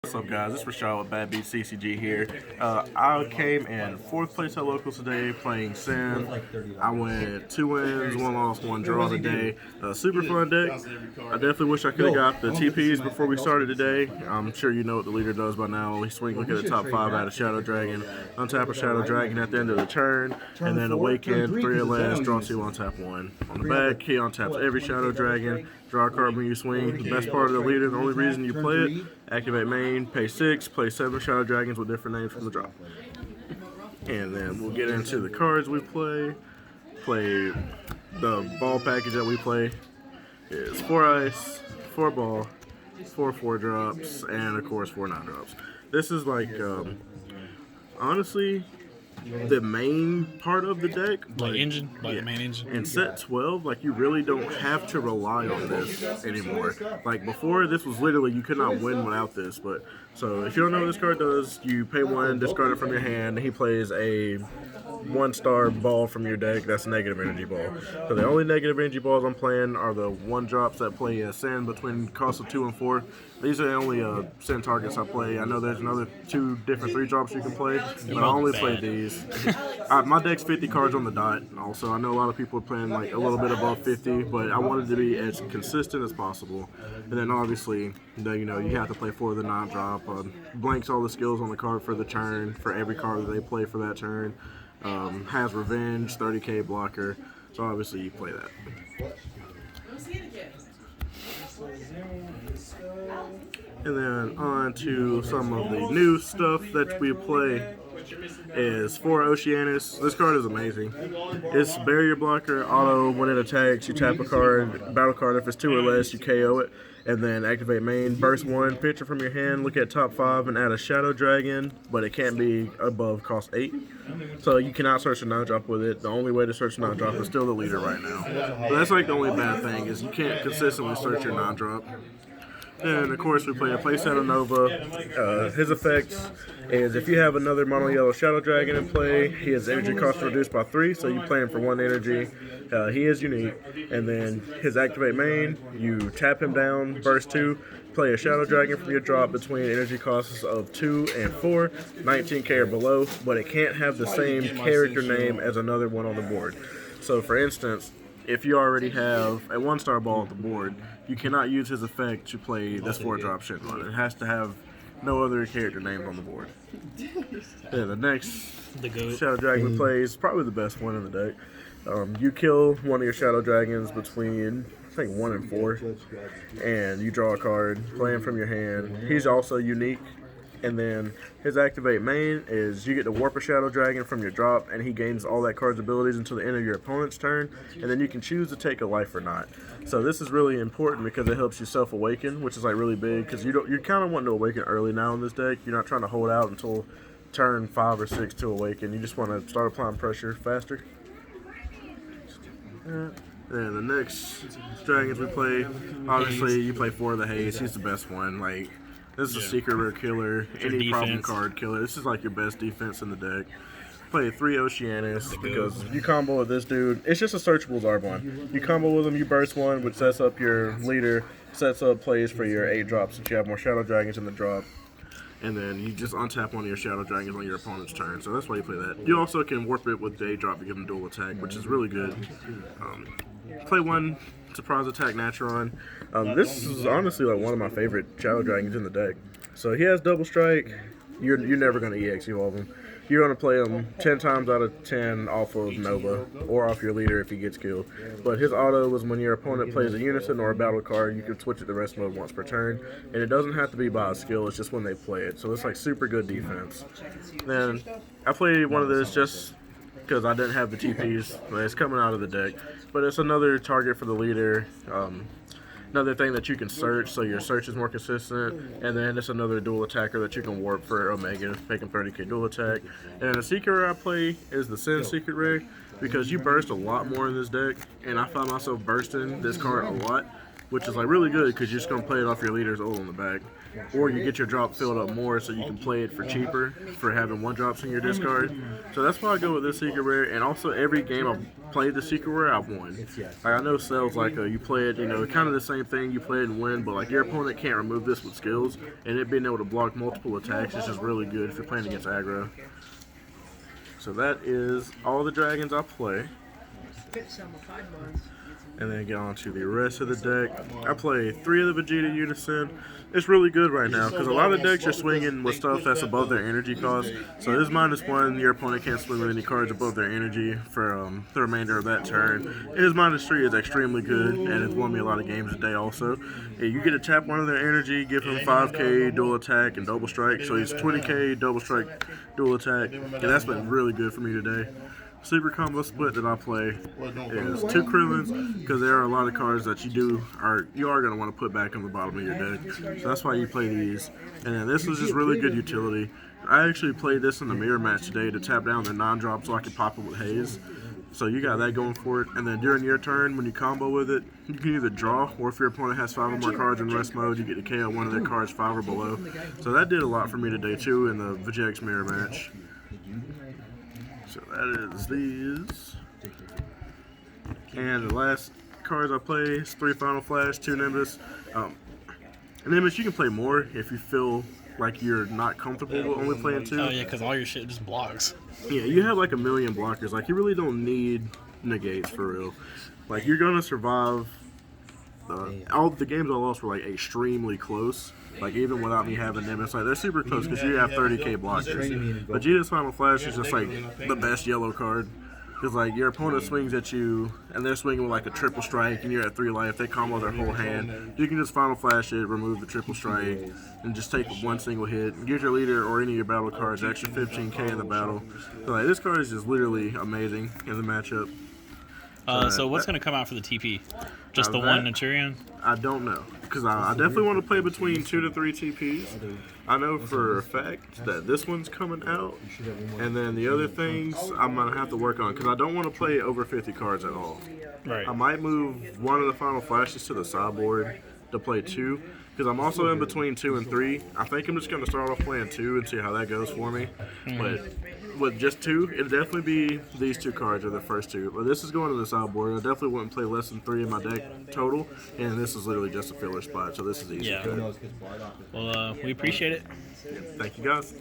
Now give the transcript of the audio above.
What's up, guys? It's Rashaad with Bad Beat CCG here. I came in 4th place at locals today playing Syn. I went 2 wins, 1 loss, 1 draw today. Super fun deck. I definitely wish I could have got the TPs before we started today. I'm sure you know what the leader does by now. He swings, look at the top 5 out of Shadow Dragon, untap a Shadow Dragon at the end of the turn, and then awaken 3 or less, draw 2, untap 1. On the back, he untaps every Shadow Dragon, draw a card when you swing. The best part of the leader, the only reason you play it, activate main, pay 6, play 7 Shadow Dragons with different names from the drop. And then we'll get into the cards we play. Play the ball package that we play is 4 ice, 4 ball, 4 4-drops, and of course 4 9-drops. This is like, honestly, the main part of the deck. Like engine, like the main engine. In set 12, like, you really don't have to rely on this anymore. Like, before, this was literally, you could not win without this. But so if you don't know what this card does, you pay 1, discard it from your hand. He plays a 1-star ball from your deck. That's a negative energy ball. So the only negative energy balls I'm playing are the 1-drops that play Syn between cost of 2 and 4. These are the only Syn targets I play. I know there's another 2 different 3-drops you can play, but I only play these. My deck's 50 cards on the dot. Also, I know a lot of people are playing like a little bit above 50, but I wanted to be as consistent as possible. And then obviously, you have to play 4 of the 9-drop. Blanks all the skills on the card for the turn, for every card that they play for that turn. Has revenge, 30k blocker, so obviously you play that. And then on to some of the new stuff that we play is 4 Oceanus. This card is amazing. It's barrier blocker, auto, when it attacks, you tap a card, battle card, if it's 2 or less, you KO it. And then activate main, burst 1, picture from your hand, look at top 5 and add a Shadow Dragon, but it can't be above cost 8. So you cannot search a 9-drop with it. The only way to search a 9-drop is still the leader right now. But that's like the only bad thing is you can't consistently search your 9-drop. And of course we play a playset of Nova. His effects is if you have another mono yellow Shadow Dragon in play, his energy cost reduced by 3, so you play him for 1 energy. He is unique. And then his activate main, you tap him down, burst 2, play a Shadow Dragon from your drop between energy costs of 2 and 4, 19k or below, but it can't have the same character name as another one on the board. So for instance, if you already have a 1-star ball at the board, you cannot use his effect to play this 4-drop Shenron. It has to have no other character names on the board. Yeah, the next Shadow Dragon we play is probably the best one in the deck. You kill one of your Shadow Dragons between, I think, 1 and 4, and you draw a card, play him from your hand. He's also unique. And then his activate main is you get to warp a Shadow Dragon from your drop, and he gains all that card's abilities until the end of your opponent's turn, and then you can choose to take a life or not. So this is really important because it helps you self-awaken, which is like really big because you're kind of wanting to awaken early now in this deck. You're not trying to hold out until turn 5 or 6 to awaken. You just want to start applying pressure faster. And the next dragons we play, obviously you play 4 of the Haze. He's the best one. Like, this is a secret rare killer, any problem card killer. This is like your best defense in the deck. Play 3 Oceanus because you combo with this dude. It's just a searchable Zarbon. You combo with him, you burst 1, which sets up your leader, sets up plays for your 8-drops since you have more Shadow Dragons in the drop. And then you just untap one of your Shadow Dragons on your opponent's turn. So that's why you play that. You also can warp it with the 8-drop to give him dual attack, which is really good. Play 1 surprise attack Natron. This is honestly like one of my favorite Shadow Dragons in the deck. So he has double strike. You're never going to EX evolve him. You're going to play him 10 times out of 10 off of Nova or off your leader if he gets killed. But his auto is when your opponent plays a unison or a battle card, you can switch it to rest mode once per turn. And it doesn't have to be by a skill, it's just when they play it. So it's like super good defense. Then I played one of this just because I didn't have the TPs. It's coming out of the deck. But it's another target for the leader. Another thing that you can search, so your search is more consistent, and then it's another dual attacker that you can warp for Omega, making 30k dual attack. And the secret rare I play is the Syn secret rare, because you burst a lot more in this deck, and I find myself bursting this card a lot. which is like really good because you're just gonna play it off your leader's ult on the back, or you get your drop filled up more so you can play it for cheaper for having 1-drops in your discard. So that's why I go with this secret rare. And also every game I've played the secret rare, I've won. Like I know Cell's like you play it, kind of the same thing. You play it and win, but like your opponent can't remove this with skills, and it being able to block multiple attacks is just really good if you're playing against aggro. So that is all the dragons I play. And then get on to the rest of the deck. I play 3 of the Vegeta Unison. It's really good right now because a lot of decks are swinging with stuff that's above their energy cost. So this -1, your opponent can't swing with any cards above their energy for the remainder of that turn. His -3 is extremely good, and it's won me a lot of games today also. You get to tap one of their energy, give him 5k, dual attack, and double strike. So he's 20k, double strike, dual attack, and that's been really good for me today. Super combo split that I play is 2 Krillins because there are a lot of cards that you are going to want to put back on the bottom of your deck. So that's why you play these. And then this is just really good utility. I actually played this in the mirror match today to tap down the non-drop so I could pop it with Haze. So you got that going for it. And then during your turn, when you combo with it, you can either draw, or if your opponent has 5 or more cards in rest mode, you get to KO one of their cards 5 or below. So that did a lot for me today too in the Vegeta mirror match. So that is these. And the last cards I play is 3 Final Flash, 2 Nimbus. Nimbus, you can play more if you feel like you're not comfortable with only playing 2. Oh yeah, because all your shit just blocks. Yeah, you have like a million blockers. Like you really don't need negates for real. Like you're gonna survive. All the games I lost were like extremely close. Like even without me having them, it's like they're super close because you have 30k blockers. Vegeta's Final Flash is just like the best yellow card. Because like your opponent swings at you and they're swinging with like a triple strike and you're at 3 life, they combo their whole hand. You can just Final Flash it, remove the triple strike, and just take one single hit. Give your leader or any of your battle cards extra 15k in the battle. So like this card is just literally amazing in the matchup. So what's going to come out for the TP? Just the one Naturian? I don't know. Because I definitely want to play between 2 to 3 TPs. I know for a fact that this one's coming out. And then the other things I'm going to have to work on. Because I don't want to play over 50 cards at all. Right. I might move one of the Final Flashes to the sideboard to play 2. Because I'm also in between 2 and 3. I think I'm just going to start off playing 2 and see how that goes for me. But with just 2, it'll definitely be these 2 cards are the first 2. But this is going to the sideboard. I definitely wouldn't play less than 3 in my deck total. And this is literally just a filler spot. So this is easy. Yeah. Well, we appreciate it. Thank you guys.